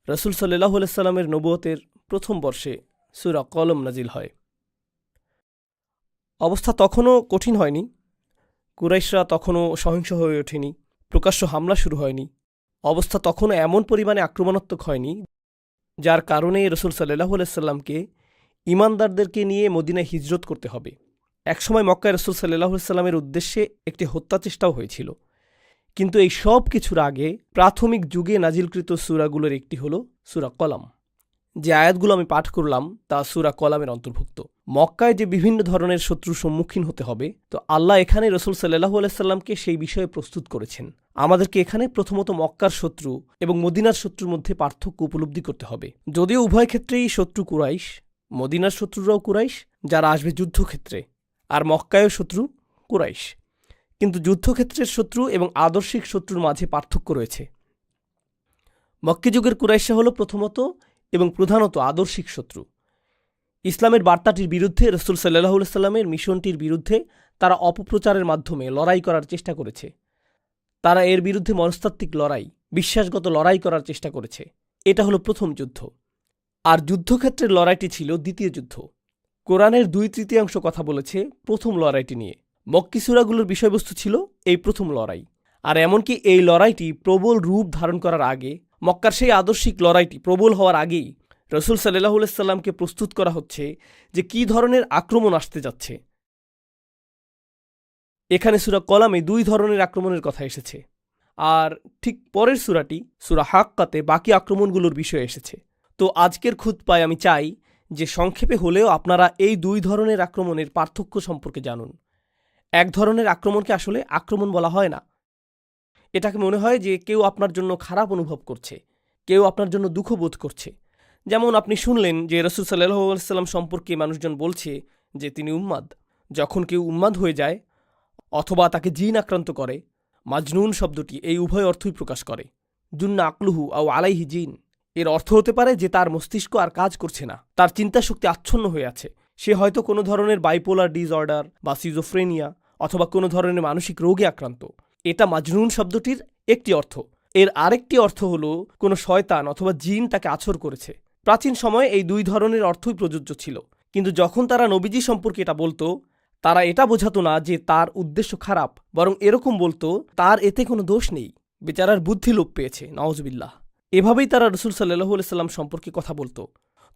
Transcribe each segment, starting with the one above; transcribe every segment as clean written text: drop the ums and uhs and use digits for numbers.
রাসূল সাল্লাল্লাহু আলাইহি সাল্লামের নবুয়তের প্রথম বর্ষে সূরা কলম নাজিল হয়। অবস্থা তখনও কঠিন হয়নি, কুরাইশরা তখনও সহিংস হয়ে ওঠেনি, প্রকাশ্য হামলা শুরু হয়নি। অবস্থা তখনও এমন পরিমাণে আক্রমণাত্মক হয়নি যার কারণে রাসূল সাল্লাল্লাহু আলাইহি সাল্লামকে ঈমানদারদেরকে নিয়ে মদিনায় হিজরত করতে হবে। একসময় মক্কায় রাসূল সাল্লাল্লাহু আলাইহি সাল্লামের উদ্দেশ্যে একটি হত্যা চেষ্টাও হয়েছিল। কিন্তু এই সব কিছুর আগে প্রাথমিক যুগে নাজিলকৃত সূরাগুলোর একটি হল সূরা কলাম। যে আয়াতগুলো আমি পাঠ করলাম তা সূরা কলামের অন্তর্ভুক্ত। মক্কায় যে বিভিন্ন ধরনের শত্রুর সম্মুখীন হতে হবে, তো আল্লাহ এখানে রাসূল সাল্লাল্লাহু আলাইহি সাল্লামকে সেই বিষয়ে প্রস্তুত করেছেন। আমাদেরকে এখানে প্রথমত মক্কার শত্রু এবং মদিনার শত্রুর মধ্যে পার্থক্য উপলব্ধি করতে হবে। যদিও উভয় ক্ষেত্রেই শত্রু কুরাইশ, মদিনার শত্রুরাও কুরাইশ যারা আসবে যুদ্ধক্ষেত্রে, আর মক্কায়ও শত্রু কুরাইশ, কিন্তু যুদ্ধক্ষেত্রের শত্রু এবং আদর্শিক শত্রুর মাঝে পার্থক্য রয়েছে। মক্কি যুগের কুরাইশরা হল প্রথমত এবং প্রধানত আদর্শিক শত্রু। ইসলামের বার্তাটির বিরুদ্ধে রাসূল সাল্লাল্লাহু আলাইহি সাল্লামের মিশনটির বিরুদ্ধে তারা অপপ্রচারের মাধ্যমে লড়াই করার চেষ্টা করেছে। তারা এর বিরুদ্ধে মনস্তাত্ত্বিক লড়াই, বিশ্বাসগত লড়াই করার চেষ্টা করেছে। এটা হলো প্রথম যুদ্ধ। আর যুদ্ধক্ষেত্রের লড়াইটি ছিল দ্বিতীয় যুদ্ধ। কোরআনের 2/3 কথা বলেছে প্রথম লড়াইটি নিয়ে। মক্কি সূরাগুলোর বিষয়বস্তু ছিল এই প্রথম লড়াই। আর এমনকি এই লড়াইটি প্রবল রূপ ধারণ করার আগে, মক্কার সেই আদর্শিক লড়াইটি প্রবল হওয়ার আগেই রাসূল সাল্লাল্লাহু আলাইহি সাল্লামকে প্রস্তুত করা হচ্ছে যে কী ধরনের আক্রমণ আসতে যাচ্ছে। এখানে সূরা কলামে 2 ধরনের আক্রমণের কথা এসেছে, আর ঠিক পরের সূরাটি সূরা হাক্কাতে বাকি আক্রমণগুলোর বিষয়ে এসেছে। তো আজকের খুতবায় আমি চাই যে সংক্ষেপে হলেও আপনারা এই 2 ধরনের আক্রমণের পার্থক্য সম্পর্কে জানুন। এক ধরনের আক্রমণকে আসলে আক্রমণ বলা হয় না। এটাকে মনে হয় যে কেউ আপনার জন্য খারাপ অনুভব করছে, কেউ আপনার জন্য দুঃখ বোধ করছে। যেমন আপনি শুনলেন যে রাসূল সাল্লাল্লাহু আলাইহি সাল্লাম সম্পর্কে মানুষজন বলছে যে তিনি উম্মাদ। যখন কেউ উম্মাদ হয়ে যায় অথবা তাকে জিন আক্রান্ত করে, মাজনুন শব্দটি এই উভয় অর্থই প্রকাশ করে। জুন্না আকলুহু আও আলাইহি জিন এর অর্থ হতে পারে যে তার মস্তিষ্ক আর কাজ করছে না, তার চিন্তাশক্তি আচ্ছন্ন হয়ে আছে। সে হয়তো কোনো ধরনের বাইপোলার ডিসঅর্ডার বা সিজোফ্রেনিয়া অথবা কোনো ধরনের মানসিক রোগে আক্রান্ত। এটা মাজনুন শব্দটির একটি অর্থ। এর আরেকটি অর্থ হলো কোনো শয়তান অথবা জিন তাকে আছর করেছে। প্রাচীন সময়ে এই 2 ধরনের অর্থই প্রযোজ্য ছিল। কিন্তু যখন তারা নবীজি সম্পর্কে এটা বলতো, তারা এটা বোঝাতো না যে তার উদ্দেশ্য খারাপ, বরং এরকম বলতো তার এতে কোনো দোষ নেই, বেচারার বুদ্ধি লোপ পেয়েছে, নাউজুবিল্লাহ। এভাবেই তারা রাসূল সাল্লাল্লাহু আলাইহি সাল্লাম সম্পর্কে কথা বলতো।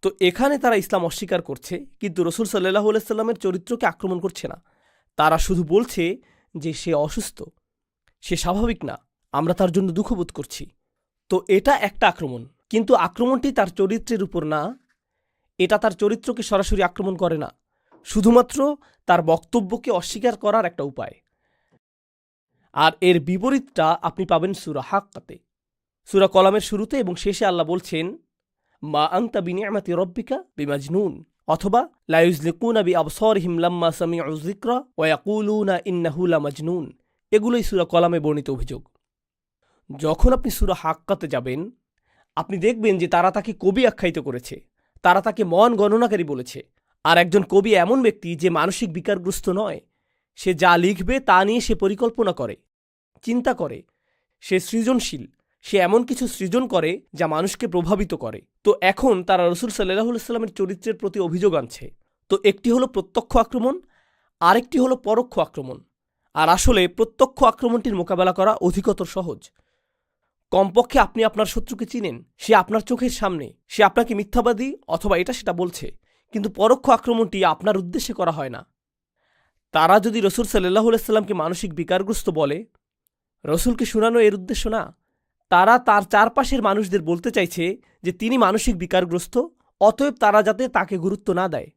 তো এখানে তারা ইসলাম অস্বীকার করছে, কিন্তু রাসূল সাল্লাল্লাহু আলাইহি সাল্লামের চরিত্রকে আক্রমণ করছে না। তারা শুধু বলছে যে সে অসুস্থ, সে স্বাভাবিক না, আমরা তার জন্য দুঃখবোধ করছি। তো এটা একটা আক্রমণ, কিন্তু আক্রমণটি তার চরিত্রের উপর না। এটা তার চরিত্রকে সরাসরি আক্রমণ করে না, শুধুমাত্র তার বক্তব্যকে অস্বীকার করার একটা উপায়। আর এর বিপরীতটা আপনি পাবেন সূরা হাক্কাতে। সূরা কলামের শুরুতে এবং শেষে আল্লাহ বলছেন, মা আনতা বিনিআমাতি রাব্বিকা বিমাজনুন, অথবা লা ইউযলিকুনা বিআবসারিহিম লাম্মা সামিউ যিকরা ওয়া ইয়াকুলুনা ইন্নাহু লামাজনুন। এগুলোই সূরা কলামে বর্ণিত অভিযোগ। যখন আপনি সূরা হাক্কাতে যাবেন, আপনি দেখবেন যে তারা তাকে কবি আখ্যায়িত করেছে, তারা তাকে মন গণনাকারী বলেছে। আর একজন কবি এমন ব্যক্তি যে মানসিক বিকারগ্রস্ত নয়। সে যা লিখবে তা নিয়ে সে পরিকল্পনা করে, চিন্তা করে, সে সৃজনশীল, সে এমন কিছু সৃজন করে যা মানুষকে প্রভাবিত করে। তো এখন তারা রাসূল সাল্লাল্লাহু আলাইহি সাল্লামের চরিত্রের প্রতি অভিযোগ আনছে। তো একটি হলো প্রত্যক্ষ আক্রমণ, আরেকটি হলো পরোক্ষ আক্রমণ। আর আসলে প্রত্যক্ষ আক্রমণটির মোকাবেলা করা অধিকতর সহজ। কমপক্ষে আপনি আপনার শত্রুকে চিনেন, সে আপনার চোখের সামনে, সে আপনাকে মিথ্যাবাদী অথবা এটা সেটা বলছে, কিন্তু পরোক্ষ আক্রমণটি আপনার উদ্দেশ্যে করা হয় না। তারা যদি রাসূল সাল্লাল্লাহু আলাইহি সাল্লামকে মানসিক বিকারগ্রস্ত বলে, রাসূলকে শোনানো এর উদ্দেশ্য না। তারা তার চারপাশের মানুষদের বলতে চাইছে যে তিনি মানসিক বিকারগ্রস্ত, অতএব তারা যাতে তাকে গুরুত্ব না দেয়।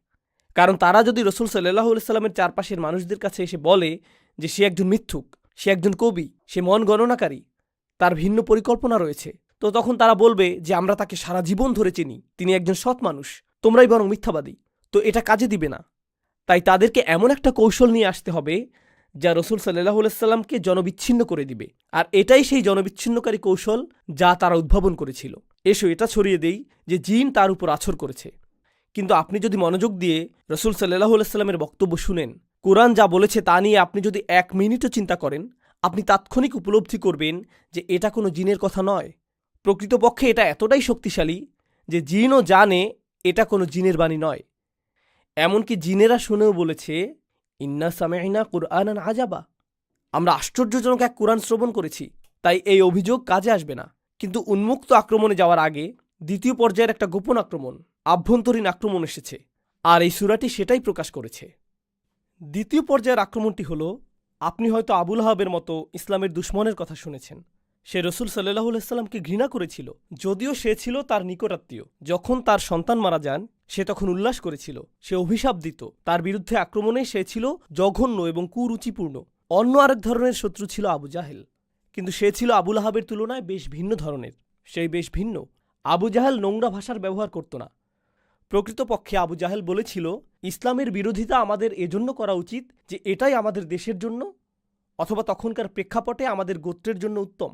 কারণ তারা যদি রাসূল সাল্লাল্লাহু আলাইহি সাল্লামের চারপাশের মানুষদের কাছে এসে বলে যে সে একজন মিথ্যুক, সে একজন কবি, সে মন গণনাকারী, তার ভিন্ন পরিকল্পনা রয়েছে, তো তখন তারা বলবে যে আমরা তাকে সারা জীবন ধরে চিনি, তিনি একজন সৎ মানুষ, তোমরাই বরং মিথ্যাবাদী। তো এটা কাজে দিবে না। তাই তাদেরকে এমন একটা কৌশল নিয়ে আসতে হবে যা রাসূল সাল্লাল্লাহু আলাইহি সাল্লামকে জনবিচ্ছিন্ন করে দিবে। আর এটাই সেই জনবিচ্ছিন্নকারী কৌশল যা তারা উদ্ভাবন করেছিল। এসো এটা ছড়িয়ে দেই যে জিন তার উপর আছর করেছে। কিন্তু আপনি যদি মনোযোগ দিয়ে রাসূল সাল্লাল্লাহু আলাইহি সাল্লামের বক্তব্য শুনেন, কোরআন যা বলেছে তা নিয়ে আপনি যদি 1 মিনিটও চিন্তা করেন, আপনি তাৎক্ষণিক উপলব্ধি করবেন যে এটা কোনো জিনের কথা নয়। প্রকৃতপক্ষে এটা এতটাই শক্তিশালী যে জিনও জানে এটা কোনো জিনের বাণী নয়। এমনকি জিনেরা শুনেও বলেছে, ইন্না সামি'না কুরআনান আজাবা, আমরা আশ্চর্যজনক এক কোরআন শ্রবণ করেছি। তাই এই অভিযোগ কাজে আসবে না। কিন্তু উন্মুক্ত আক্রমণে যাওয়ার আগে দ্বিতীয় পর্যায়ের একটা গোপন আক্রমণ, আভ্যন্তরীণ আক্রমণ এসেছে, আর এই সূরাটি সেটাই প্রকাশ করেছে। দ্বিতীয় পর্যায়ের আক্রমণটি হলো, আপনি হয়তো আবুল আহাবের মতো ইসলামের দুশ্মনের কথা শুনেছেন। সে রসুল সাল্লাল্লাহু আলাইহি সাল্লামকে ঘৃণা করেছিল, যদিও সে ছিল তার নিকটাত্মীয়। যখন তার সন্তান মারা যান, সে তখন উল্লাস করেছিল, সে অভিশাপ দিত। তার বিরুদ্ধে আক্রমণে সে ছিল জঘন্য এবং কুরুচিপূর্ণ। অন্য আরেক ধরনের শত্রু ছিল আবু জাহেল, কিন্তু সে ছিল আবুল আহাবের তুলনায় বেশ ভিন্ন ধরনের। সেই বেশ ভিন্ন। আবু জাহেল নোংরা ভাষার ব্যবহার করত না। প্রকৃতপক্ষে আবু জাহেল বলেছিল, ইসলামের বিরোধিতা আমাদের এজন্য করা উচিত যে এটাই আমাদের দেশের জন্য, অথবা তখনকার প্রেক্ষাপটে আমাদের গোত্রের জন্য উত্তম।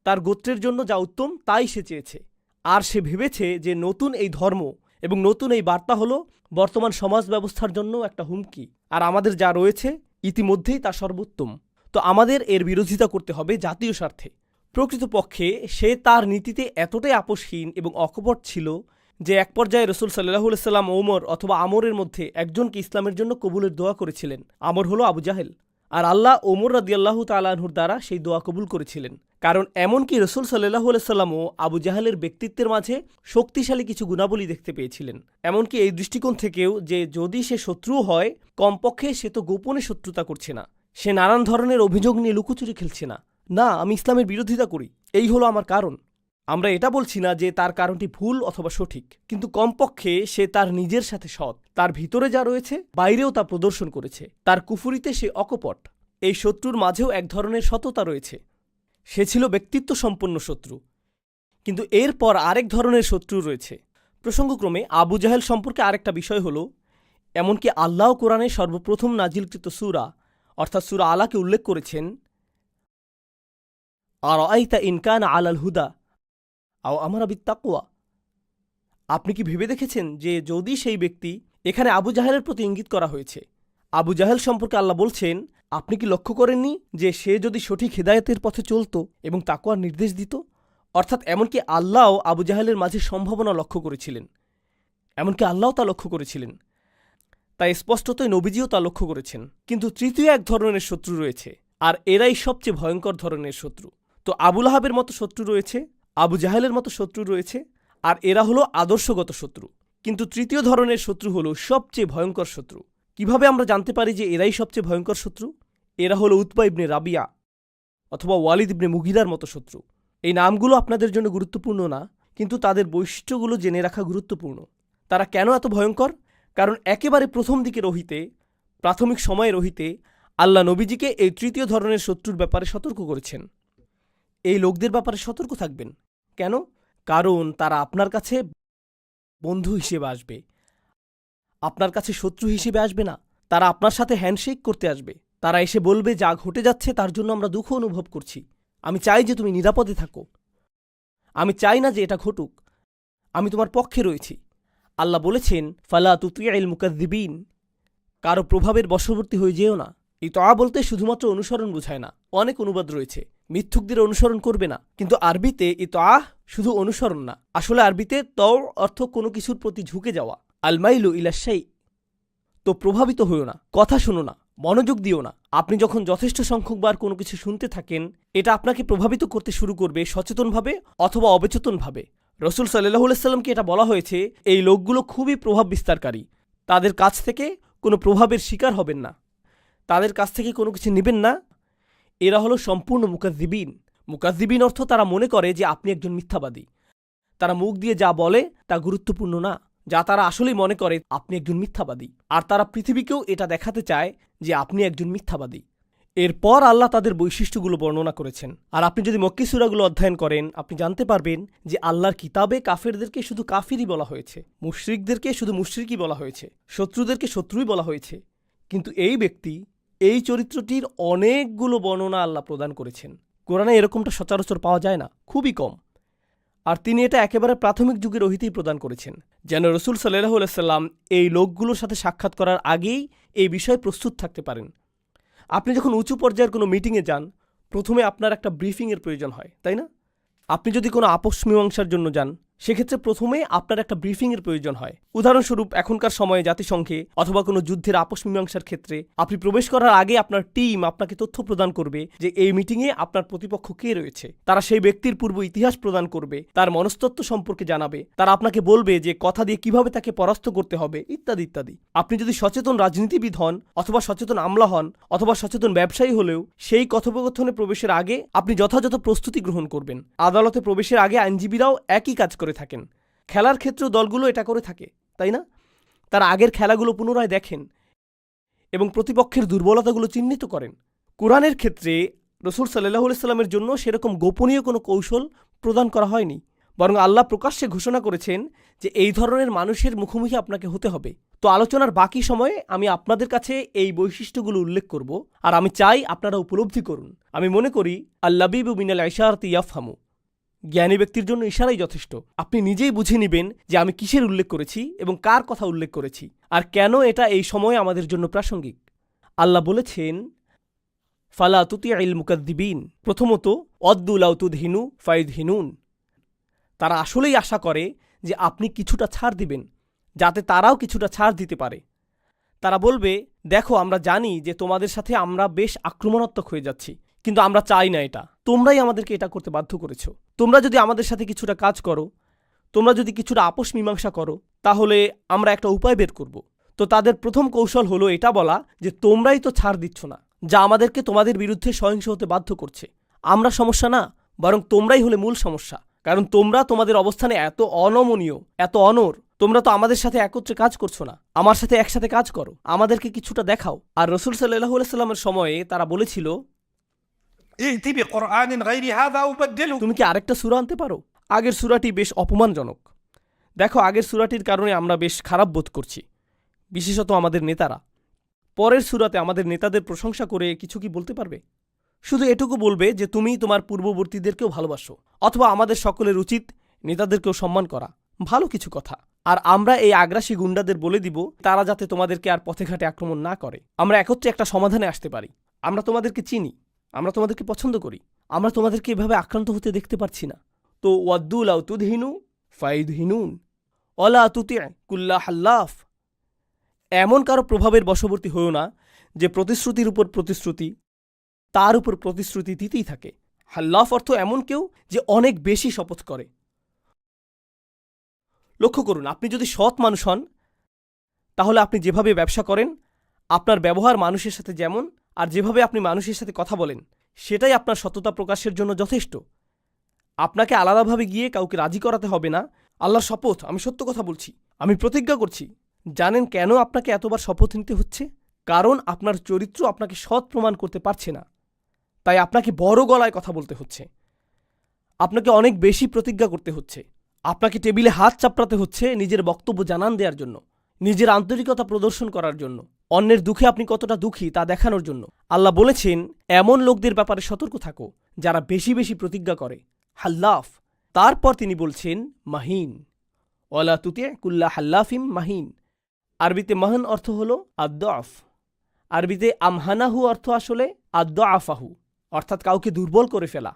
তার গোত্রের জন্য যা উত্তম তাই সে চেয়েছে। আর সে ভেবেছে যে নতুন এই ধর্ম এবং নতুন এই বার্তা হলো বর্তমান সমাজ ব্যবস্থার জন্য একটা হুমকি, আর আমাদের যা রয়েছে ইতিমধ্যেই তা সর্বোত্তম। তো আমাদের এর বিরোধিতা করতে হবে জাতীয় স্বার্থে। প্রকৃতপক্ষে সে তার নীতিতে এতটাই আপোষহীন এবং অকপট ছিল যে এক পর্যায়ে রসুল সাল্লাল্লাহু আলাইহি সাল্লাম ওমর অথবা আমরের মধ্যে একজনকে ইসলামের জন্য কবুলের দোয়া করেছিলেন। আমর হলো আবু জাহেল, আর আল্লাহ ওমর রাদিয়াল্লাহু তাআলা আনহুর দ্বারা সেই দোয়া কবুল করেছিলেন। কারণ এমনকি রসুল সাল্লাল্লাহু আলাইহি সাল্লামও আবু জাহেলের ব্যক্তিত্বের মাঝে শক্তিশালী কিছু গুণাবলী দেখতে পেয়েছিলেন। এমনকি এই দৃষ্টিকোণ থেকেও যে যদি সে শত্রুও হয়, কমপক্ষে সে তো গোপনে শত্রুতা করছে না, সে নানান ধরনের অভিযোগ নিয়ে লুকোচুরি খেলছে না। না, আমি ইসলামের বিরোধিতা করি, এই হলো আমার কারণ। আমরা এটা বলছি না যে তার কারণটি ভুল অথবা সঠিক, কিন্তু কমপক্ষে সে তার নিজের সাথে সৎ। তার ভিতরে যা রয়েছে বাইরেও তা প্রদর্শন করেছে। তার কুফুরিতে সে অকপট। এই শত্রুর মাঝেও এক ধরনের সততা রয়েছে। সে ছিল ব্যক্তিত্ব সম্পন্ন শত্রু, কিন্তু এরপর আরেক ধরনের শত্রু রয়েছে। প্রসঙ্গক্রমে আবু জাহেল সম্পর্কে আরেকটা বিষয় হলো, এমনকি আল্লাহ কোরআনে সর্বপ্রথম নাজিলকৃত সূরা অর্থাৎ সূরা আলাকে উল্লেখ করেছেন, আরাআইতা ইন কানা আলাল হুদা আও আমারা বিত্তাকওয়া। আপনি কি ভেবে দেখেছেন যে যদি সেই ব্যক্তি, এখানে আবু জাহেলের প্রতি ইঙ্গিত করা হয়েছে। আবু জাহেল সম্পর্কে আল্লাহ বলছেন, আপনি কি লক্ষ্য করেননি যে সে যদি সঠিক হেদায়েতের পথে চলত এবং তাকওয়ার নির্দেশ দিত? অর্থাৎ এমনকি আল্লাহও আবু জাহেলের মাঝে সম্ভাবনা লক্ষ্য করেছিলেন, এমনকি আল্লাহও তা লক্ষ্য করেছিলেন। তাই স্পষ্টতই নবীজিও তা লক্ষ্য করেছেন। কিন্তু তৃতীয় এক ধরনের শত্রু রয়েছে, আর এরাই সবচেয়ে ভয়ঙ্কর ধরনের শত্রু। তো আবুল আহাবের মতো শত্রু রয়েছে, আবু জাহেলের মতো শত্রু রয়েছে, আর এরা হলো আদর্শগত শত্রু। কিন্তু তৃতীয় ধরনের শত্রু হলো সবচেয়ে ভয়ঙ্কর শত্রু। কিভাবে আমরা জানতে পারি যে এরাই সবচেয়ে ভয়ঙ্কর শত্রু? এরা হলো উতবা ইবনে রাবিয়া অথবা ওয়ালিদ ইবনে মুগিরার মতো শত্রু। এই নামগুলো আপনাদের জন্য গুরুত্বপূর্ণ না, কিন্তু তাদের বৈশিষ্ট্যগুলো জেনে রাখা গুরুত্বপূর্ণ। তারা কেন এত ভয়ঙ্কর? কারণ একেবারে প্রথম দিকে রহিতে, প্রাথমিক সময়ে রহিতে আল্লাহ নবীজিকে এই তৃতীয় ধরনের শত্রুর ব্যাপারে সতর্ক করেছেন। এই লোকদের ব্যাপারে সতর্ক থাকবেন। কেন? কারণ তারা আপনার কাছে বন্ধু হিসেবে আসবে, আপনার কাছে শত্রু হিসেবে আসবে না। তারা আপনার সাথে হ্যান্ডশেক করতে আসবে। তারা এসে বলবে, যা ঘটে যাচ্ছে তার জন্য আমরা দুঃখ অনুভব করছি, আমি চাই যে তুমি নিরাপদে থাকো, আমি চাই না যে এটা ঘটুক, আমি তোমার পক্ষে রয়েছি। আল্লাহ বলেছেন, ফালা তুতিইল মুকাজ্জিবিন, কারো প্রভাবের বশবর্তী হয়ে যেও না। এই তআ বলতে শুধুমাত্র অনুসরণ বোঝায় না, অনেক অনুবাদ রয়েছে। মিথ্যুকদের অনুসরণ করবে না, কিন্তু আরবিতে এই তআ শুধু অনুসরণ না, আসলে আরবিতে তও অর্থ কোনো কিছুর প্রতি ঝুঁকে যাওয়া, আলমাইলু ইলা শাই। তো প্রভাবিত হইও না, কথা শোনো না, মনোযোগ দিও না। আপনি যখন যথেষ্ট সংখ্যকবার কোনো কিছু শুনতে থাকেন, এটা আপনাকে প্রভাবিত করতে শুরু করবে সচেতনভাবে অথবা অবচেতনভাবে। রসুল সাল্লাল্লাহু আলাইহি সাল্লামকে এটা বলা হয়েছে, এই লোকগুলো খুবই প্রভাব বিস্তারকারী। তাদের কাছ থেকে কোনো প্রভাবের শিকার হবেন না, তাদের কাছ থেকে কোনো কিছু নেবেন না। এরা হলো সম্পূর্ণ মুকাজ্জিবিন। মুকাজ্জিবিন অর্থ তারা মনে করে যে আপনি একজন মিথ্যাবাদী। তারা মুখ দিয়ে যা বলে তা গুরুত্বপূর্ণ না, যা তারা আসলেই মনে করে আপনি একজন মিথ্যাবাদী। আর তারা পৃথিবীকেও এটা দেখাতে চায় যে আপনি একজন মিথ্যাবাদী। এরপর আল্লাহ তাদের বৈশিষ্ট্যগুলো বর্ণনা করেছেন। আর আপনি যদি মক্কি সূরাগুলো অধ্যয়ন করেন, আপনি জানতে পারবেন যে আল্লাহর কিতাবে কাফেরদেরকে শুধু কাফিরই বলা হয়েছে, মুশরিকদেরকে শুধু মুশরিকই বলা হয়েছে, শত্রুদেরকে শত্রুই বলা হয়েছে। কিন্তু এই ব্যক্তি, এই চরিত্রটির অনেকগুলো বর্ণনা আল্লাহ প্রদান করেছেন। কোরআনে এরকমটা সচরাচর পাওয়া যায় না, খুবই কম। আর তিনি এটা একেবারে প্রাথমিক যুগের রহিতেই প্রদান করেছেন, যেন রসুল সাল্লাল্লাহু আলাইহি সাল্লাম এই লোকগুলোর সাথে সাক্ষাৎ করার আগেই এই বিষয়ে প্রস্তুত থাকতে পারেন। আপনি যখন উঁচু পর্যায়ের কোনো মিটিংয়ে যান, প্রথমে আপনার একটা ব্রিফিংয়ের প্রয়োজন হয়, তাই না? আপনি যদি কোনো আপোষ মীমাংসার জন্য যান, সেক্ষেত্রে প্রথমে আপনার একটা ব্রিফিংয়ের প্রয়োজন হয়। উদাহরণস্বরূপ, এখনকার সময়ে জাতিসংঘে অথবা কোনো যুদ্ধের আপোষ মীমাংসার ক্ষেত্রে আপনি প্রবেশ করার আগে আপনার টিম আপনাকে তথ্য প্রদান করবে যে এই মিটিংয়ে আপনার প্রতিপক্ষ কে রয়েছে। তারা সেই ব্যক্তির পূর্ব ইতিহাস প্রদান করবে, তার মনস্তত্ত্ব সম্পর্কে জানাবে, তারা আপনাকে বলবে যে কথা দিয়ে কিভাবে তাকে পরাস্ত করতে হবে, ইত্যাদি ইত্যাদি। আপনি যদি সচেতন রাজনীতিবিদ হন অথবা সচেতন আমলা হন অথবা সচেতন ব্যবসায়ী হলেও সেই কথোপকথনে প্রবেশের আগে আপনি যথাযথ প্রস্তুতি গ্রহণ করবেন। আদালতে প্রবেশের আগে আইনজীবীরাও একই কাজ করে থাকেন। খেলার ক্ষেত্রেও দলগুলো এটা করে থাকে, তাই না? তারা আগের খেলাগুলো পুনরায় দেখেন এবং প্রতিপক্ষের দুর্বলতাগুলো চিহ্নিত করেন। কোরআনের ক্ষেত্রে রসুল সাল্লাল্লাহু আলাইহি সাল্লামের জন্য সেরকম গোপনীয় কোনো কৌশল প্রদান করা হয়নি, বরং আল্লাহ প্রকাশ্যে ঘোষণা করেছেন যে এই ধরনের মানুষের মুখোমুখি আপনাকে হতে হবে। তো আলোচনার বাকি সময়ে আমি আপনাদের কাছে এই বৈশিষ্ট্যগুলো উল্লেখ করব, আর আমি চাই আপনারা উপলব্ধি করুন। আমি মনে করি আল্লাবিবু মিনাল ইশারাতি ইয়াফহামু, জ্ঞানী ব্যক্তির জন্য ইশারাই যথেষ্ট। আপনি নিজেই বুঝে নেবেন যে আমি কিসের উল্লেখ করেছি এবং কার কথা উল্লেখ করেছি আর কেন এটা এই সময়ে আমাদের জন্য প্রাসঙ্গিক। আল্লাহ বলেছেন, ফালা তুতিইল মুকাদ্দিবিন, প্রথমত অদ্দু লাউ তুদহিনু ফায়ুদহিনুন। তারা আসলেই আশা করে যে আপনি কিছুটা ছাড় দিবেন যাতে তারাও কিছুটা ছাড় দিতে পারে। তারা বলবে, দেখো আমরা জানি যে তোমাদের সাথে আমরা বেশ আক্রমণাত্মক হয়ে যাচ্ছি, কিন্তু আমরা চাই না এটা, তোমরাই আমাদেরকে এটা করতে বাধ্য করেছো। তোমরা যদি আমাদের সাথে কিছুটা কাজ করো, তোমরা যদি কিছুটা আপোষ মীমাংসা করো, তাহলে আমরা একটা উপায় বের করব। তো তাদের প্রথম কৌশল হলো এটা বলা যে তোমরাই তো ছাড় দিচ্ছ না, যা আমাদেরকে তোমাদের বিরুদ্ধে সহিংস হতে বাধ্য করছে। আমরা সমস্যা না, বরং তোমরাই হলে মূল সমস্যা, কারণ তোমরা তোমাদের অবস্থানে এত অনমনীয়, এত অনর। তোমরা তো আমাদের সাথে একত্রে কাজ করছো না, আমার সাথে একসাথে কাজ করো, আমাদেরকে কিছুটা দেখাও। আর রসুল সাল্লাল্লাহু আলাইহি সাল্লামের সময়ে তারা বলেছিল, তুমি কি আরেকটা সূরা আনতে পারো? আগের সূরাটি বেশ অপমানজনক। দেখো, আগের সূরাটির কারণে আমরা বেশ খারাপ বোধ করছি, বিশেষত আমাদের নেতারা। পরের সূরাতে আমাদের নেতাদের প্রশংসা করে কিছু কি বলতে পারবে? শুধু এটুকু বলবে যে তুমি তোমার পূর্ববর্তীদেরকেও ভালোবাসো, অথবা আমাদের সকলের উচিত নেতাদেরকেও সম্মান করা। ভালো কিছু কথা। আর আমরা এই আগ্রাসী গুন্ডাদের বলে দিব তারা যাতে তোমাদেরকে আর পথে ঘাটে আক্রমণ না করে। আমরা একত্রে একটা সমাধানে আসতে পারি। আমরা তোমাদেরকে চিনি, আমরা তোমাদেরকে পছন্দ করি, আমরা তোমাদেরকে এভাবে আক্রান্ত হতে দেখতে পারছি না। তো ওয়াদ্দু লাউ তুদহিনু ফায়ুদহিনুন ওয়ালা তুতি' কুল্লা হাল্লাফ। এমন কারো প্রভাবের বশবর্তী হয়েও না যে প্রতিশ্রুতির উপর প্রতিশ্রুতি, তার উপর প্রতিশ্রুতি দিতেই থাকে। হাল্লাফ অর্থ এমন কেউ যে অনেক বেশি শপথ করে। লক্ষ্য করুন, আপনি যদি সৎ মানুষ হন, তাহলে আপনি যেভাবে ব্যবসা করেন, আপনার ব্যবহার মানুষের সাথে যেমন, আর যেভাবে আপনি মানুষের সাথে কথা বলেন, সেটাই আপনার সততা প্রকাশের জন্য যথেষ্ট। আপনাকে আলাদাভাবে গিয়ে কাউকে রাজি করাতে হবে না। আল্লাহর শপথ, আমি সত্য কথা বলছি, আমি প্রতিজ্ঞা করছি। জানেন কেন আপনাকে এতবার শপথ নিতে হচ্ছে? কারণ আপনার চরিত্র আপনাকে সৎ প্রমাণ করতে পারছে না, তাই আপনাকে বড় গলায় কথা বলতে হচ্ছে, আপনাকে অনেক বেশি প্রতিজ্ঞা করতে হচ্ছে, আপনাকে টেবিলে হাত চাপড়াতে হচ্ছে নিজের বক্তব্য জানান দেওয়ার জন্য, নিজের আন্তরিকতা প্রদর্শন করার জন্য, অন্যের দুঃখে আপনি কতটা দুঃখী তা দেখানোর জন্য। আল্লাহ বলেছেন, এমন লোকদের ব্যাপারে সতর্ক থাকো যারা বেশি বেশি প্রতিজ্ঞা করে, হাল্লাফ। তারপর তিনি বলছেন মাহিন, ওয়ালা তুতি' কুল্লা হাল্লাফিম মাহিন। আরবিতে মাহান অর্থ হল আদ-দআফ। আরবিতে আমহানাহু অর্থ আসলে আদ-দআফাহু, অর্থাৎ কাউকে দুর্বল করে ফেলা।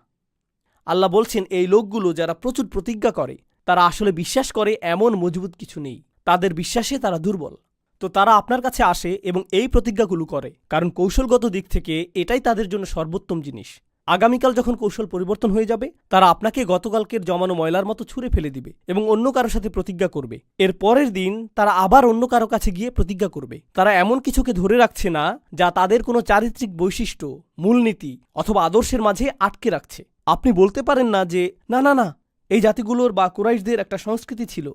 আল্লাহ বলছেন এই লোকগুলো যারা প্রচুর প্রতিজ্ঞা করে, তারা আসলে বিশ্বাস করে এমন মজবুত কিছু নেই, তাদের বিশ্বাসে তারা দুর্বল। তো তারা আপনার কাছে আসে এবং এই প্রতিজ্ঞাগুলো করে, কারণ কৌশলগত দিক থেকে এটাই তাদের জন্য সর্বোত্তম জিনিস। আগামীকাল যখন কৌশল পরিবর্তন হয়ে যাবে, তারা আপনাকে গতকালকের জমানো ময়লার মতো ছুঁড়ে ফেলে দিবে এবং অন্য কারো সাথে প্রতিজ্ঞা করবে। এর পরের দিন তারা আবার অন্য কারো কাছে গিয়ে প্রতিজ্ঞা করবে। তারা এমন কিছুকে ধরে রাখছে না যা তাদের কোনো চারিত্রিক বৈশিষ্ট্য, মূলনীতি অথবা আদর্শের মাঝে আটকে রাখছে। আপনি বলতে পারেন না যে না না না, এই জাতিগুলোর বা কুরাইশদের একটা সংস্কৃতি ছিল,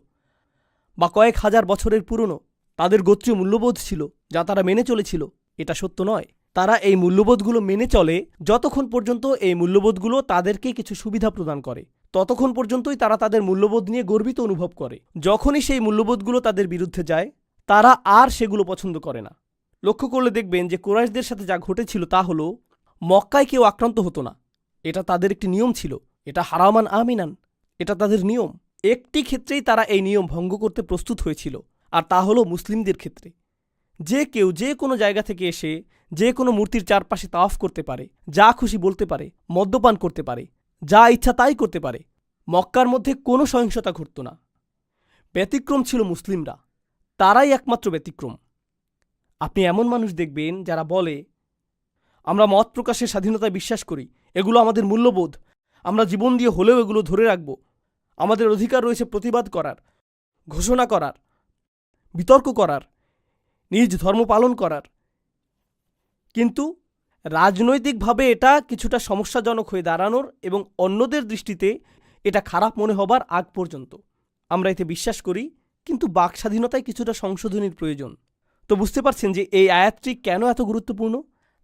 বা কয়েক হাজার বছরের পুরনো, তাদের গোত্রীয় মূল্যবোধ ছিল যা তারা মেনে চলেছিল। এটা সত্য নয়। তারা এই মূল্যবোধগুলো মেনে চলে যতক্ষণ পর্যন্ত এই মূল্যবোধগুলো তাদেরকে কিছু সুবিধা প্রদান করে, ততক্ষণ পর্যন্তই তারা তাদের মূল্যবোধ নিয়ে গর্বিত অনুভব করে। যখনই সেই মূল্যবোধগুলো তাদের বিরুদ্ধে যায়, তারা আর সেগুলো পছন্দ করে না। লক্ষ্য করলে দেখবেন যে কুরাইশদের সাথে যা ঘটেছিল তা হলো, মক্কায় কেউ আক্রান্ত হতো না, এটা তাদের একটি নিয়ম ছিল। এটা হারামান আমিনান, এটা তাদের নিয়ম। একটি ক্ষেত্রেই তারা এই নিয়ম ভঙ্গ করতে প্রস্তুত হয়েছিল, আর তা হলো মুসলিমদের ক্ষেত্রে। যে কেউ যে কোনো জায়গা থেকে এসে যে কোনো মূর্তির চারপাশে তাওয়াফ করতে পারে, যা খুশি বলতে পারে, মদ্যপান করতে পারে, যা ইচ্ছা তাই করতে পারে। মক্কার মধ্যে কোনো সহিংসতা ঘটত না। ব্যতিক্রম ছিল মুসলিমরা, তারাই একমাত্র ব্যতিক্রম। আপনি এমন মানুষ দেখবেন যারা বলে, আমরা মত প্রকাশের স্বাধীনতায় বিশ্বাস করি, এগুলো আমাদের মূল্যবোধ, আমরা জীবন দিয়ে হলেও এগুলো ধরে রাখব, আমাদের অধিকার রয়েছে প্রতিবাদ করার, ঘোষণা করার, বিতর্ক করার, নিজ ধর্ম পালন করার। কিন্তু রাজনৈতিকভাবে এটা কিছুটা সমস্যাজনক হয়ে দাঁড়ানোর এবং অন্যদের দৃষ্টিতে এটা খারাপ মনে হবার আগ পর্যন্ত আমরা এতে বিশ্বাস করি। কিন্তু বাক স্বাধীনতায় কিছুটা সংশোধনীর প্রয়োজন। তো বুঝতে পারছেন যে এই আয়াতটি কেন এত গুরুত্বপূর্ণ।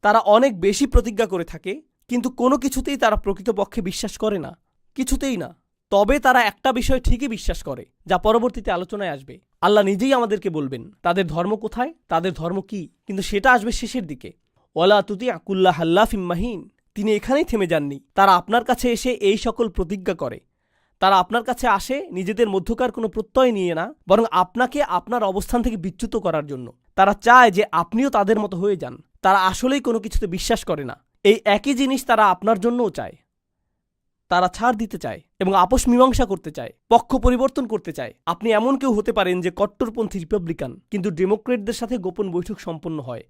তারা অনেক বেশি প্রতিজ্ঞা করে থাকে, কিন্তু কোনো কিছুতেই তারা প্রকৃতপক্ষে বিশ্বাস করে না, কিছুতেই না। তবে তারা একটা বিষয় ঠিকই বিশ্বাস করে, যা পরবর্তীতে আলোচনায় আসবে। আল্লাহ নিজেই আমাদেরকে বলবেন তাদের ধর্ম কোথায়, তাদের ধর্ম কি, কিন্তু সেটা আসবে শেষের দিকে। ওয়ালা তুতি আকুল্লাহ হাল্লাফিম মাহিন, তিনি এখানেই থেমে যাননি। তারা আপনার কাছে এসে এই সকল প্রতিজ্ঞা করে। তারা আপনার কাছে আসে নিজেদের মধ্যকার কোনো প্রত্যয় নিয়ে না, বরং আপনাকে আপনার অবস্থান থেকে বিচ্যুত করার জন্য। তারা চায় যে আপনিও তাদের মতো হয়ে যান। তারা আসলেই কোনো কিছুতে বিশ্বাস করে না। এই একই জিনিস তারা আপনার জন্যও চায়। তারা ছাড় দিতে চায় এবং আপোষ মীমাংসা করতে চায়, পক্ষ পরিবর্তন করতে চায়। আপনি এমন কেউ হতে পারেন যে কট্টরপন্থী রিপাবলিকান, কিন্তু ডেমোক্রেটদের সাথে গোপন বৈঠক সম্পন্ন হয়।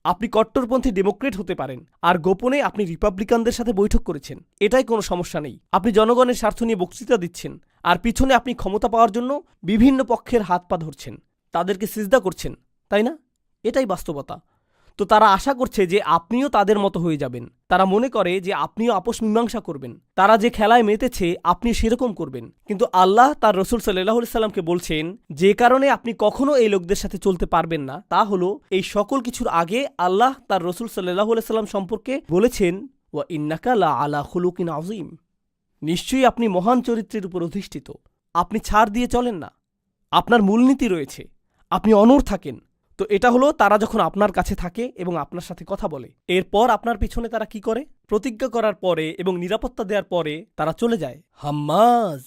আপনি কট্টরপন্থী ডেমোক্রেট হতে পারেন আর গোপনে আপনি রিপাবলিকানদের সাথে বৈঠক করেছেন, এটাই কোনো সমস্যা নেই। আপনি জনগণের স্বার্থ নিয়ে বক্তৃতা দিচ্ছেন আর পিছনে আপনি ক্ষমতা পাওয়ার জন্য বিভিন্ন পক্ষের হাত পা ধরছেন, তাদেরকে সিজদা করছেন, তাই না? এটাই বাস্তবতা। তো তারা আশা করছে যে আপনিও তাদের মতো হয়ে যাবেন। তারা মনে করে যে আপনিও আপোষ মীমাংসা করবেন, তারা যে খেলায় মেতেছে আপনি সেরকম করবেন। কিন্তু আল্লাহ তার রসুল সাল্লাল্লাহু আলাইহি সাল্লামকে বলছেন যে কারণে আপনি কখনো এই লোকদের সাথে চলতে পারবেন না, তা হলো এই সকল কিছুর আগে আল্লাহ তার রসুল সাল্লাল্লাহু আলাইহি সাল্লাম সম্পর্কে বলেছেন, ওয়া ইন্নাকা লা আলা খুলুকিন আযীম, নিশ্চয়ই আপনি মহান চরিত্রের উপর অধিষ্ঠিত। আপনি ছাড় দিয়ে চলেন না, আপনার মূলনীতি রয়েছে, আপনি অনড় থাকেন। তো এটা হলো তারা যখন আপনার কাছে থাকে এবং আপনার সাথে কথা বলে। এরপর আপনার পিছনে তারা কি করে? প্রতিজ্ঞা করার পরে এবং নিরাপত্তা দেওয়ার পরে তারা চলে যায় হাম্মাজ।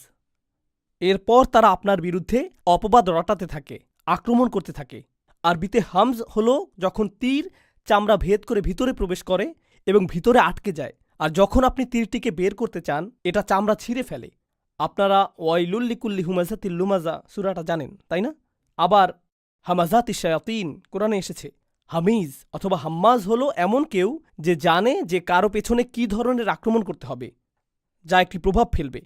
এরপর তারা আপনার বিরুদ্ধে অপবাদ রটাতে থাকে, আক্রমণ করতে থাকে। আরবিতে হামজ হলো যখন তীর চামড়া ভেদ করে ভিতরে প্রবেশ করে এবং ভিতরে আটকে যায়, আর যখন আপনি তীরটিকে বের করতে চান এটা চামড়া ছিঁড়ে ফেলে। আপনারা ওয়াইলুল লিকুল্লি হুমাজাতিল লুমাজা সূরাটা জানেন, তাই না? আবার হামাজাতি শায়াতিন কোরআনে এসেছে। হামিজ অথবা হাম্মাজ হলো এমন কেউ যে জানে যে কারো পেছনে কি ধরনের আক্রমণ করতে হবে, যা একটি প্রভাব ফেলবে।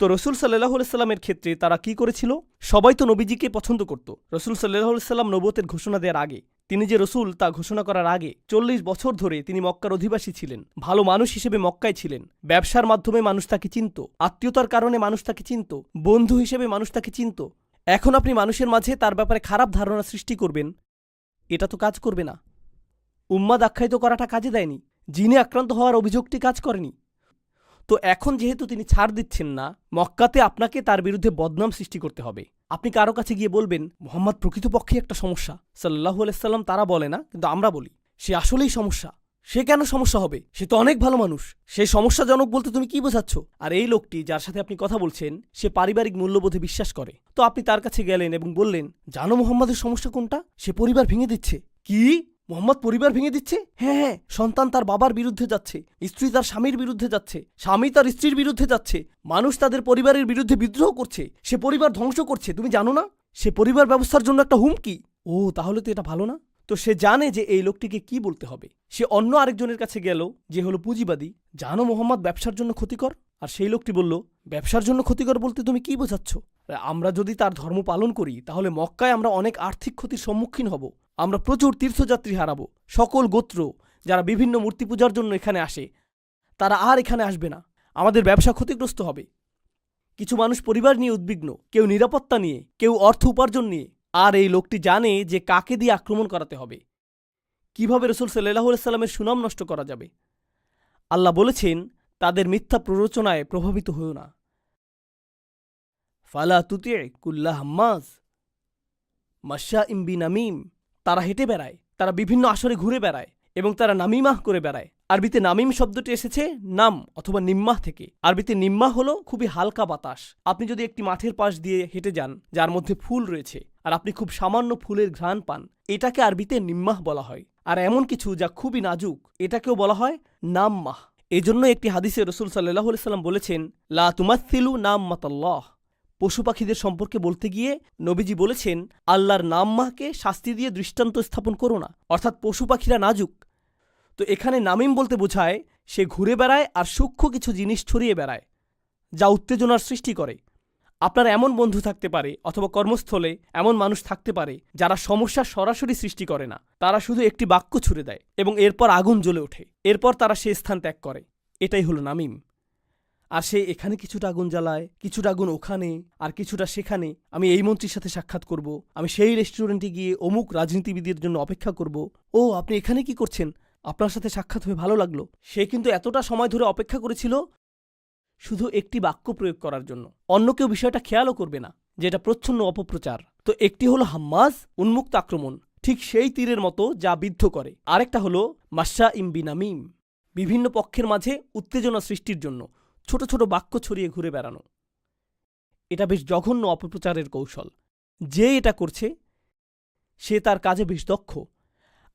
তো রসুল সাল্লাল্লাহু আলাইহি সাল্লামের ক্ষেত্রে তারা কি করেছিল? সবাই তো নবীজিকে পছন্দ করত। রসুল সাল্লাল্লাহু আলাইহি সাল্লাম নবুয়তের ঘোষণা দেওয়ার আগে, তিনি যে রসুল তা ঘোষণা করার আগে ৪০ বছর ধরে তিনি মক্কার অধিবাসী ছিলেন। ভালো মানুষ হিসেবে মক্কায় ছিলেন। ব্যবসার মাধ্যমে মানুষ তাকে চিনত, আত্মীয়তার কারণে মানুষ তাকে চিনত, বন্ধু হিসেবে মানুষ তাকে চিনত। এখন আপনি মানুষের মাঝে তার ব্যাপারে খারাপ ধারণা সৃষ্টি করবেন, এটা তো কাজ করবে না। উম্মাদ আখ্যায়িত করাটা কাজে দেয়নি, জিনে আক্রান্ত হওয়ার অভিযোগটি কাজ করেনি। তো এখন যেহেতু তিনি ছাড় দিচ্ছেন না, মক্কাতে আপনাকে তার বিরুদ্ধে বদনাম সৃষ্টি করতে হবে। আপনি কারো কাছে গিয়ে বলবেন মুহাম্মদ প্রকৃতপক্ষে একটা সমস্যা, সাল্লাল্লাহু আলাইহি সাল্লাম তারা বলে না, কিন্তু আমরা বলি সে আসলেই সমস্যা। সে কেন সমস্যা হবে? সে তো অনেক ভালো মানুষ। সে সমস্যাজনক বলতে তুমি কি বোঝাচ্ছ? আর এই লোকটি যার সাথে আপনি কথা বলছেন সে পারিবারিক মূল্যবোধে বিশ্বাস করে। তো আপনি তার কাছে গেলেন এবং বললেন, জানো মুহাম্মাদের সমস্যা কোনটা? সে পরিবার ভেঙে দিচ্ছে। কি? মুহাম্মদ পরিবার ভেঙে দিচ্ছে? হ্যাঁ হ্যাঁ, সন্তান তার বাবার বিরুদ্ধে যাচ্ছে, স্ত্রী তার স্বামীর বিরুদ্ধে যাচ্ছে, স্বামী তার স্ত্রীর বিরুদ্ধে যাচ্ছে, মানুষ তাদের পরিবারের বিরুদ্ধে বিদ্রোহ করছে, সে পরিবার ধ্বংস করছে। তুমি জানো না সে পরিবার ব্যবস্থার জন্য একটা হুমকি? ও, তাহলে তো এটা ভালো না। তো সে জানে যে এই লোকটিকে কি বলতে হবে। সে অন্য আরেকজনের কাছে গেল যে হলো পুঁজিবাদী, জানো মোহাম্মদ ব্যবসার জন্য ক্ষতিকর? আর সেই লোকটি বলল, ব্যবসার জন্য ক্ষতিকর বলতে তুমি কি বোঝাচ্ছ? আমরা যদি তার ধর্ম পালন করি তাহলে মক্কায় আমরা অনেক আর্থিক ক্ষতির সম্মুখীন হব, আমরা প্রচুর তীর্থযাত্রী হারাবো। সকল গোত্র যারা বিভিন্ন মূর্তি পূজার জন্য এখানে আসে তারা আর এখানে আসবে না, আমাদের ব্যবসা ক্ষতিগ্রস্ত হবে। কিছু মানুষ পরিবার নিয়ে উদ্বিগ্ন, কেউ নিরাপত্তা নিয়ে, কেউ অর্থ উপার্জন নিয়ে। আর এই লোকটি জানে যে কাকে দিয়ে আক্রমণ করাতে হবে, কিভাবে রাসূল সাল্লাল্লাহু আলাইহি সাল্লামের সুনাম নষ্ট করা যাবে। আল্লাহ বলেছেন, তাদের মিথ্যা প্ররোচনায় প্রভাবিত হও না। ফালা তুতি' কুল্লা হাম্মাজ মাশাইম বিনামিম। তারা হেঁটে বেড়ায়, তারা বিভিন্ন আসরে ঘুরে বেড়ায় এবং তারা নামিমাহ করে বেড়ায়। আরবিতে নামিম শব্দটি এসেছে নাম অথবা নিম্মাহ থেকে। আরবিতে নিম্মাহ হলো খুবই হালকা বাতাস। আপনি যদি একটি মাঠের পাশ দিয়ে হেঁটে যান যার মধ্যে ফুল রয়েছে আর আপনি খুব সামান্য ফুলের ঘ্রাণ পান, এটাকে আরবিতে নিম্মাহ বলা হয়। আর এমন কিছু যা খুবই নাজুক, এটাকেও বলা হয় নাম্মাহ। এজন্য একটি হাদিসে রসুল সাল্লাল্লাহু আলাইহি সাল্লাম বলেছেন, লা তুমাথিলু নাম্মাতাল্লাহ। পশু পাখিদের সম্পর্কে বলতে গিয়ে নবীজি বলেছেন, আল্লাহর নাম্মাহকে শাস্তি দিয়ে দৃষ্টান্ত স্থাপন করো না, অর্থাৎ পশু পাখিরা নাজুক। তো এখানে নামিম বলতে বোঝায় সে ঘুরে বেড়ায় আর সূক্ষ্ম কিছু জিনিস ছড়িয়ে বেড়ায়, যা উত্তেজনার সৃষ্টি করে। আপনার এমন বন্ধু থাকতে পারে অথবা কর্মস্থলে এমন মানুষ থাকতে পারে যারা সমস্যা সরাসরি সৃষ্টি করে না, তারা শুধু একটি বাক্য ছুড়ে দেয় এবং এরপর আগুন জ্বলে ওঠে, এরপর তারা সে স্থান ত্যাগ করে। এটাই হলো নামিম। আর সে এখানে কিছুটা আগুন জ্বালায়, কিছুটা আগুন ওখানে, আর কিছুটা সেখানে। আমি এই মন্ত্রীর সাথে সাক্ষাৎ করব, আমি সেই রেস্টুরেন্টে গিয়ে অমুক রাজনীতিবিদের জন্য অপেক্ষা করব। ও, আপনি এখানে কি করছেন? আপনার সাথে সাক্ষাৎ হয়ে ভালো লাগলো। সে কিন্তু এতটা সময় ধরে অপেক্ষা করেছিল শুধু একটি বাক্য প্রয়োগ করার জন্য। অন্য কেউ বিষয়টা খেয়ালও করবে না, যেটা প্রচ্ছন্ন অপপ্রচার। তো একটি হলো হাম্মাজ, উন্মুক্ত আক্রমণ, ঠিক সেই তীরের মতো যা বিদ্ধ করে। আরেকটা হলো মাশা বিনামিম, বিভিন্ন পক্ষের মাঝে উত্তেজনা সৃষ্টির জন্য ছোট ছোট বাক্য ছড়িয়ে ঘুরে বেড়ানো। এটা বেশ জঘন্য অপপ্রচারের কৌশল। যে এটা করছে সে তার কাজে বেশ দক্ষ।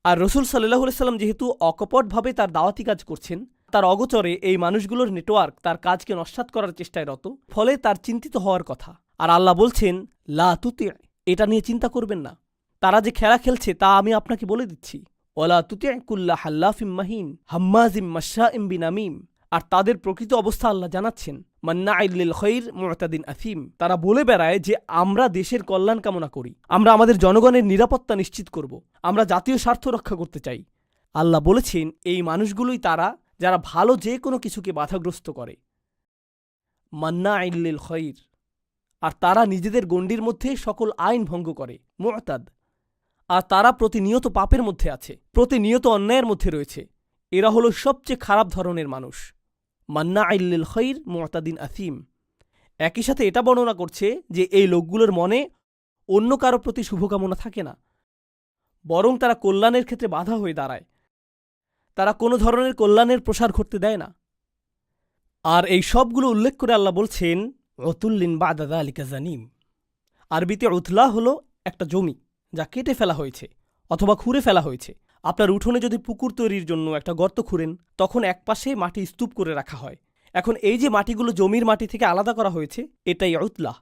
আর রসুল সাল্লাল্লাহু আলাইহি সাল্লাম যেহেতু অকপটভাবে তার দাওয়াতি কাজ করছেন, তার অগোচরে এই মানুষগুলোর নেটওয়ার্ক তার কাজকে নস্যাৎ করার চেষ্টায় রত, ফলে তার চিন্তিত হওয়ার কথা। আর আল্লাহ বলছেন, লা তুতি, এটা নিয়ে চিন্তা করবেন না। তারা যে খেলা খেলছে তা আমি আপনাকে বলে দিচ্ছি। ওয়ালা তুতি কুল্লা হাল্লাফিম মাহিন হাম্মাজিম মাশাইম বিনামিম। আর তাদের প্রকৃত অবস্থা আল্লাহ জানাচ্ছেন, মান্নাইল লিল খাইর মুতাদিন আথিম। তারা বলে বেড়ায় যে আমরা দেশের কল্যাণ কামনা করি, আমরা আমাদের জনগণের নিরাপত্তা নিশ্চিত করব, আমরা জাতীয় স্বার্থ রক্ষা করতে চাই। আল্লাহ বলেছেন, এই মানুষগুলোই তারা যারা ভালো যে কোনো কিছুকে বাধাগ্রস্ত করে। মান্নাইল লিল খাইর। আর তারা নিজেদের গণ্ডির মধ্যে সকল আইন ভঙ্গ করে, মুতাদ। আর তারা প্রতিনিয়ত পাপের মধ্যে আছে, প্রতিনিয়ত অন্যায়ের মধ্যে রয়েছে। এরা হলো সবচেয়ে খারাপ ধরনের মানুষ। মান্নাইল লিল খাইর মুতাদিন আথিম। একই সাথে এটা বর্ণনা করছে যে এই লোকগুলোর মনে অন্য কারো প্রতি শুভকামনা থাকে না, বরং তারা কল্যাণের ক্ষেত্রে বাধা হয়ে দাঁড়ায়। তারা কোনো ধরনের কল্যাণের প্রসার ঘটতে দেয় না। আর এই সবগুলো উল্লেখ করে আল্লাহ বলছেন, উতুল্লিন বাদা যালিকা জানিম। আরবিতে উতলা হলো একটা জমি যা কেটে ফেলা হয়েছে অথবা খুঁড়ে ফেলা হয়েছে। আপনার উঠোনে যদি পুকুর তৈরির জন্য একটা গর্ত খুঁড়েন, তখন একপাশে মাটি স্তূপ করে রাখা হয়। এখন এই যে মাটিগুলো জমির মাটি থেকে আলাদা করা হয়েছে, এটাই উতলা।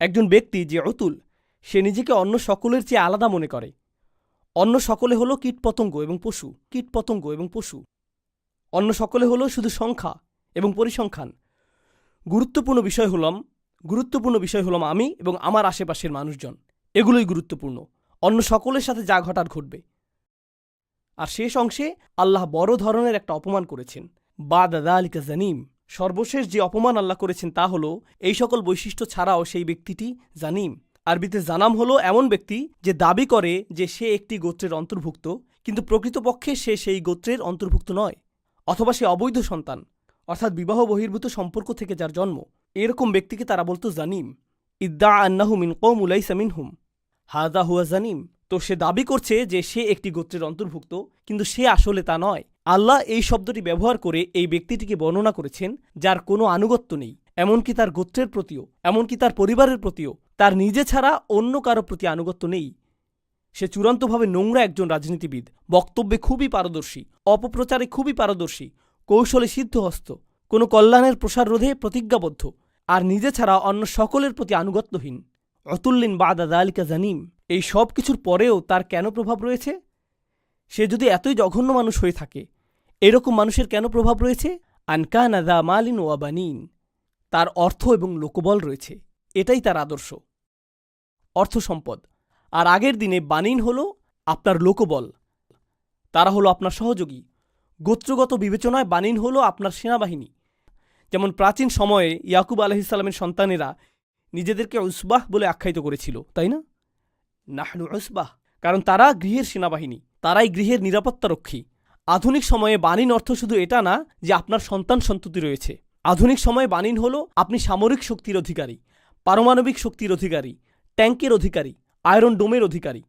একজন ব্যক্তি যে উতুল, সে নিজেকে অন্য সকলের চেয়ে আলাদা মনে করে। অন্য সকলে হলো কীটপতঙ্গ এবং পশু, কীটপতঙ্গ এবং পশু। অন্য সকলে হলো শুধু সংখ্যা এবং পরিসংখ্যান। গুরুত্বপূর্ণ বিষয় হলাম আমি এবং আমার আশেপাশের মানুষজন। এগুলোই গুরুত্বপূর্ণ। অন্য সকলের সাথে যা ঘটার ঘটবে। আর শেষ অংশে আল্লাহ বড় ধরনের একটা অপমান করেছেন, বাদা যালিকা জানিম। সর্বশেষ যে অপমান আল্লাহ করেছেন তা হলো এই সকল বৈশিষ্ট্য ছাড়াও সেই ব্যক্তিটি জানিম। আরবিতে জানাম হলো এমন ব্যক্তি যে দাবি করে যে সে একটি গোত্রের অন্তর্ভুক্ত, কিন্তু প্রকৃতপক্ষে সে সেই গোত্রের অন্তর্ভুক্ত নয়, অথবা সে অবৈধ সন্তান, অর্থাৎ বিবাহ বহির্ভূত সম্পর্ক থেকে যার জন্ম। এরকম ব্যক্তিকে তারা বলতো জানিম। ইদ্দা আন্নাহু মিন কওম লাইসা মিনহুম হাযা হুয়া জানিম। তো সে দাবি করছে যে সে একটি গোত্রের অন্তর্ভুক্ত, কিন্তু সে আসলে তা নয়। আল্লাহ এই শব্দটি ব্যবহার করে এই ব্যক্তিটিকে বর্ণনা করেছেন যার কোনো আনুগত্য নেই, এমনকি তার গোত্রের প্রতিও, এমনকি তার পরিবারের প্রতিও তার নিজে ছাড়া অন্য কারো প্রতি আনুগত্য নেই। সে চূড়ান্তভাবে নোংরা একজন রাজনীতিবিদ, বক্তব্যে খুবই পারদর্শী, অপপ্রচারে খুবই পারদর্শী, কৌশলে সিদ্ধহস্ত, কোনো কল্যাণের প্রসার রোধে প্রতিজ্ঞাবদ্ধ, আর নিজে ছাড়া অন্য সকলের প্রতি আনুগত্যহীন। উতুল্লিন বাদা যালিকা জানিম। এই সব কিছুর পরেও তার কেন প্রভাব রয়েছে? সে যদি এতই জঘন্য মানুষ হয়ে থাকে, এরকম মানুষের কেন প্রভাব রয়েছে? আনকানা যা মালিন ওয়া বানিন। তার অর্থ এবং লোকবল রয়েছে, এটাই তার আদর্শ, অর্থ সম্পদ। আর আগের দিনে বানিন হলো আপনার লোকবল, তারা হলো আপনার সহযোগী। গোত্রগত বিবেচনায় বানিন হলো আপনার সেনাবাহিনী। যেমন প্রাচীন সময়ে ইয়াকুব আলাইহিসসালামের সন্তানেরা নিজেদেরকে উসবাহ বলে আখ্যায়িত করেছিল, তাই না? নাহনু উসবাহ, কারণ তারা গৃহের সেনাবাহিনী, তারাই গৃহের নিরাপত্তারক্ষী। আধুনিক সময়ে বানিন অর্থ শুধু এটা না যে আপনার সন্তান সন্ততি রয়েছে। আধুনিক সময়ে বানিন হলো আপনি সামরিক শক্তির অধিকারী, পারমাণবিক শক্তির অধিকারী, ট্যাঙ্কের অধিকারী, আয়রন ডোমের অধিকারী।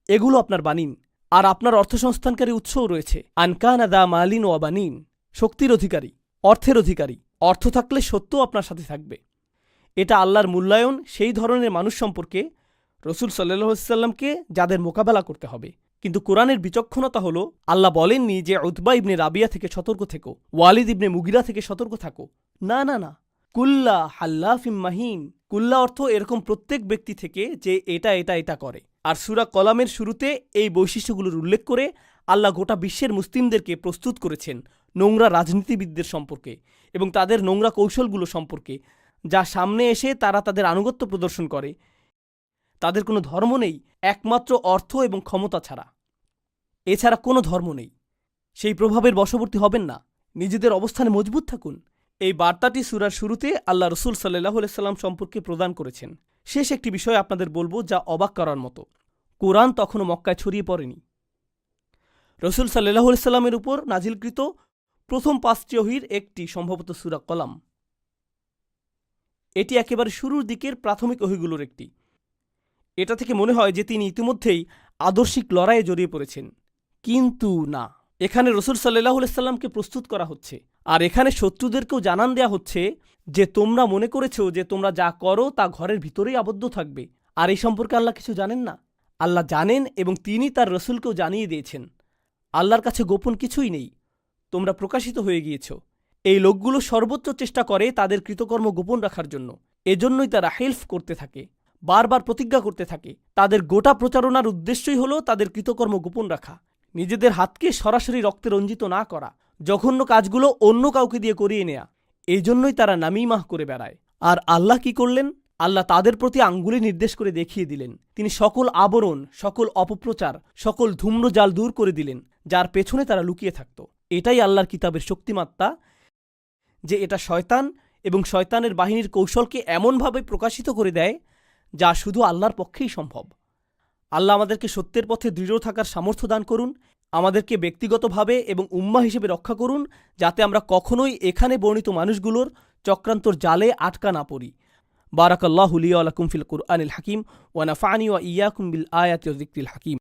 এগুলো আপনার বানিন। আর আপনার অর্থসংস্থানকারী উৎসও রয়েছে। আনকানা দা মালিন ওয়া বানিন, শক্তির অধিকারী, অর্থের অধিকারী। অর্থ থাকলে সত্যও আপনার সাথে থাকবে। এটা আল্লাহর মূল্যায়ন সেই ধরনের মানুষ সম্পর্কে রসুল সাল্লাল্লাহু আলাইহি ওয়াসাল্লামকে যাদের মোকাবেলা করতে হবে। কিন্তু কোরআনের বিচক্ষণতা হলো আল্লাহ বলেননি যে উতবা ইবনে রাবিয়া থেকে সতর্ক থেকো, ওয়ালিদ ইবনে মুগিরা থেকে সতর্ক থাকো। না না না, কুল্লা হাল্লাফিম মাহিন। কুল্লা অর্থ এরকম প্রত্যেক ব্যক্তি থেকে যে এটা এটা এটা করে। আর সূরা কলামের শুরুতে এই বৈশিষ্ট্যগুলোর উল্লেখ করে আল্লাহ গোটা বিশ্বের মুসলিমদেরকে প্রস্তুত করেছেন নোংরা রাজনীতিবিদদের সম্পর্কে এবং তাদের নোংরা কৌশলগুলো সম্পর্কে, যা সামনে এসে তারা তাদের আনুগত্য প্রদর্শন করে। তাদের কোনো ধর্ম নেই একমাত্র অর্থ এবং ক্ষমতা ছাড়া। এছাড়া কোনো ধর্ম নেই। সেই প্রভাবের বশবর্তী হবেন না, নিজেদের অবস্থানে মজবুত থাকুন। এই বার্তাটি সূরার শুরুতে আল্লাহ রসুল সাল্লাল্লাহু আলাইহি সাল্লাম সম্পর্কে প্রদান করেছেন। শেষ একটি বিষয় আপনাদের বলবো যা অবাক করার মতো। কোরআন তখনও মক্কায় ছড়িয়ে পড়েনি। রসুল সাল্লাল্লাহু আলাইহি সাল্লামের উপর নাজিলকৃত প্রথম 5টি ওহীর একটি সম্ভবত সূরা কলাম। এটি একেবারে শুরুর দিকের প্রাথমিক ওহীগুলোর একটি। এটা থেকে মনে হয় যে তিনি ইতিমধ্যেই আদর্শিক লড়াইয়ে জড়িয়ে পড়েছেন, কিন্তু না। এখানে রসুল সাল্লাল্লাহু আলাইহি সাল্লামকে প্রস্তুত করা হচ্ছে, আর এখানে শত্রুদেরকেও জানান দেয়া হচ্ছে যে তোমরা মনে করেছো যে তোমরা যা করো তা ঘরের ভিতরেই আবদ্ধ থাকবে, আর এই সম্পর্কে আল্লাহ কিছু জানেন না। আল্লাহ জানেন এবং তিনি তার রসুলকেও জানিয়ে দিয়েছেন আল্লাহর কাছে গোপন কিছুই নেই, তোমরা প্রকাশিত হয়ে গিয়েছ। এই লোকগুলো সর্বোচ্চ চেষ্টা করে তাদের কৃতকর্ম গোপন রাখার জন্য। এজন্যই তারা হেল্প করতে থাকে, বারবার প্রতিজ্ঞা করতে থাকে। তাদের গোটা প্রচারণার উদ্দেশ্যই হলো তাদের কৃতকর্ম গোপন রাখা, নিজেদের হাতকে সরাসরি রক্তে রঞ্জিত না করা, জঘন্য কাজগুলো অন্য কাউকে দিয়ে করিয়ে নেয়া। এই জন্যই তারা নামিমাহ করে বেড়ায়। আর আল্লাহ কি করলেন? আল্লাহ তাদের প্রতি আঙ্গুলি নির্দেশ করে দেখিয়ে দিলেন। তিনি সকল আবরণ, সকল অপপ্রচার, সকল ধূম্রজাল দূর করে দিলেন, যার পেছনে তারা লুকিয়ে থাকত। এটাই আল্লাহর কিতাবের শক্তিমাত্রা, যে এটা শয়তান এবং শয়তানের বাহিনীর কৌশলকে এমনভাবে প্রকাশিত করে দেয় যা শুধু আল্লাহর পক্ষেই সম্ভব। আল্লাহ আমাদেরকে সত্যের পথে দৃঢ় থাকার সামর্থ্য দান করুন, আমাদেরকে ব্যক্তিগতভাবে এবং উম্মাহ হিসেবে রক্ষা করুন, যাতে আমরা কখনোই এখানে বর্ণিত মানুষগুলোর চক্রান্তর জালে আটকা না পড়ি। বারাকাল্লাহু লি ওয়া লাকুম ফিল কুরআনিল হাকিম ওয়া নাফা'নি ওয়া ইয়্যাকুম বিল আয়াতি ওয়া যিকরিল হাকিম।